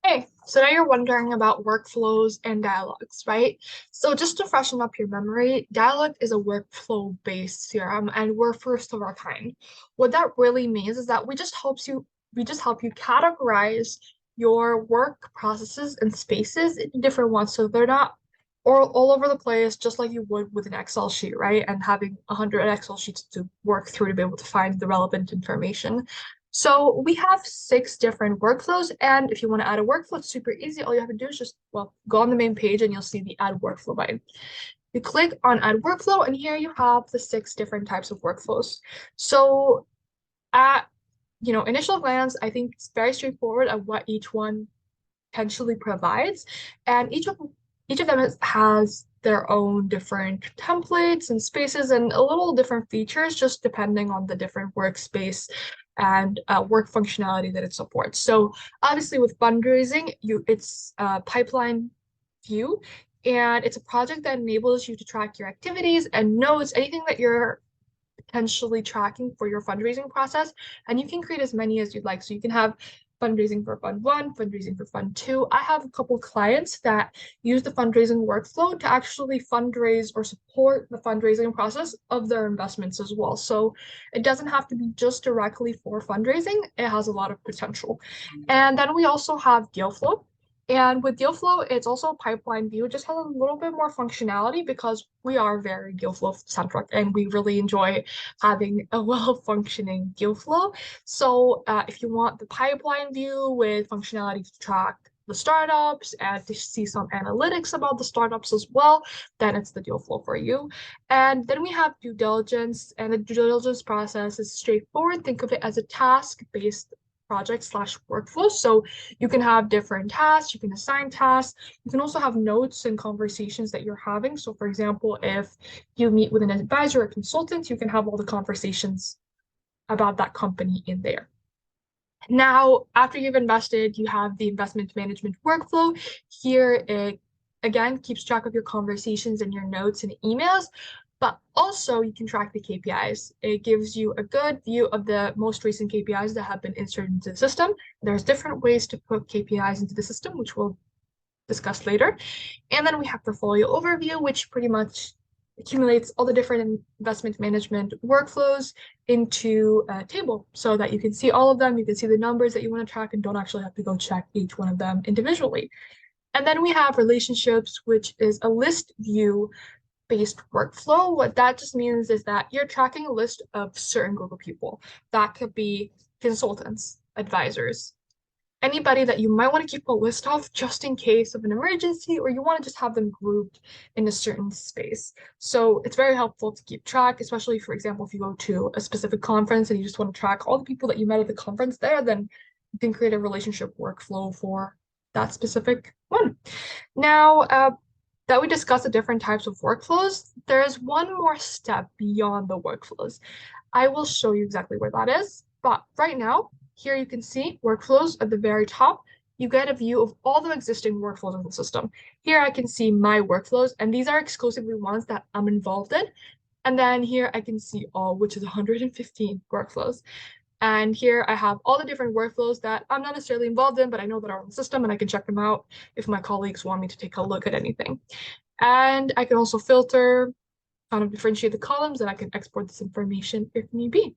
Hey, so now you're wondering about workflows and dialogues, right? So just to freshen up your memory, Dialog is a workflow-based CRM and we're first of our kind. What that really means is that we just help you categorize your work processes and spaces into different ones so they're not all over the place, just like you would with an Excel sheet, right? And having 100 Excel sheets to work through to be able to find the relevant information. So we have six different workflows, and if you want to add a workflow, it's super easy. All you have to do is just, well, go on the main page and you'll see the Add Workflow button. You click on Add Workflow, and here you have the six different types of workflows. So at, initial glance, I think it's very straightforward of what each one potentially provides, and each of them has their own different templates and spaces and a little different features just depending on the different workspace and work functionality that it supports. So obviously with fundraising, it's a pipeline view, and it's a project that enables you to track your activities and notes, anything that you're potentially tracking for your fundraising process. And you can create as many as you'd like. So you can have fundraising for fund one, fundraising for fund two. I have a couple clients that use the fundraising workflow to actually fundraise or support the fundraising process of their investments as well. So it doesn't have to be just directly for fundraising. It has a lot of potential. And then we also have deal flow. And with deal flow, it's also a pipeline view. It just has a little bit more functionality because we are very deal flow centric and we really enjoy having a well-functioning deal flow. So if you want the pipeline view with functionality to track the startups and to see some analytics about the startups as well, then it's the deal flow for you. And then we have due diligence, and the due diligence process is straightforward. Think of it as a task-based project slash workflow. So you can have different tasks, you can assign tasks, you can also have notes and conversations that you're having. So for example, if you meet with an advisor or consultant, you can have all the conversations about that company in there. Now, after you've invested, you have the investment management workflow. Here, it again keeps track of your conversations and your notes and emails, but also you can track the KPIs. It gives you a good view of the most recent KPIs that have been inserted into the system. There's different ways to put KPIs into the system, which we'll discuss later. And then we have portfolio overview, which pretty much accumulates all the different investment management workflows into a table so that you can see all of them. You can see the numbers that you want to track and don't actually have to go check each one of them individually. And then we have relationships, which is a list view based workflow. What that just means is that you're tracking a list of certain group of people. That could be consultants, advisors, anybody that you might want to keep a list of just in case of an emergency, or you want to just have them grouped in a certain space. So it's very helpful to keep track, especially, for example, if you go to a specific conference and you just want to track all the people that you met at the conference there, then you can create a relationship workflow for that specific one. Now, that we discuss the different types of workflows, there is one more step beyond the workflows. I will show you exactly where that is, but right now, here you can see workflows at the very top. You get a view of all the existing workflows in the system. Here I can see my workflows, and these are exclusively ones that I'm involved in. And then here I can see all, which is 115 workflows. And here I have all the different workflows that I'm not necessarily involved in, but I know that are on the system and I can check them out if my colleagues want me to take a look at anything. And I can also filter, kind of differentiate the columns, and I can export this information if need be.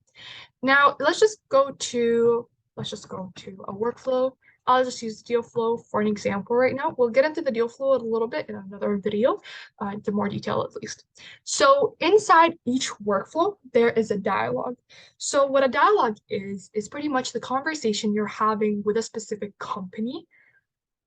Now let's just go to a workflow. I'll just use deal flow for an example right now. We'll get into the deal flow a little bit in another video, into more detail at least. So inside each workflow, there is a dialogue. So what a dialogue is pretty much the conversation you're having with a specific company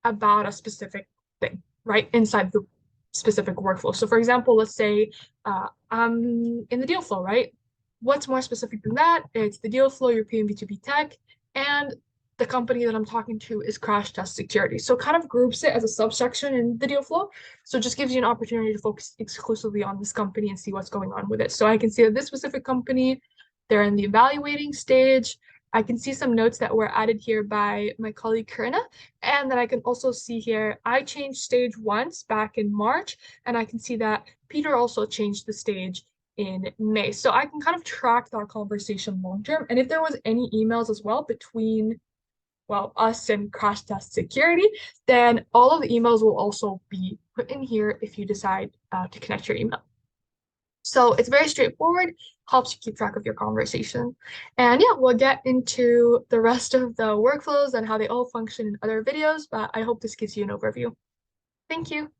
about a specific thing, right? Inside the specific workflow. So for example, let's say I'm in the deal flow, right? What's more specific than that? It's the deal flow, European B2B tech, and the company that I'm talking to is Crash Test Security. So kind of groups it as a subsection in the deal flow. So it just gives you an opportunity to focus exclusively on this company and see what's going on with it. So I can see that this specific company, they're in the evaluating stage. I can see some notes that were added here by my colleague Karina. And then I can also see here, I changed stage once back in March, and I can see that Peter also changed the stage in May. So I can kind of track that conversation long term. And if there was any emails as well between well, us and crash test security, then all of the emails will also be put in here if you decide to connect your email. So it's very straightforward, helps you keep track of your conversation. And yeah, we'll get into the rest of the workflows and how they all function in other videos, but I hope this gives you an overview. Thank you.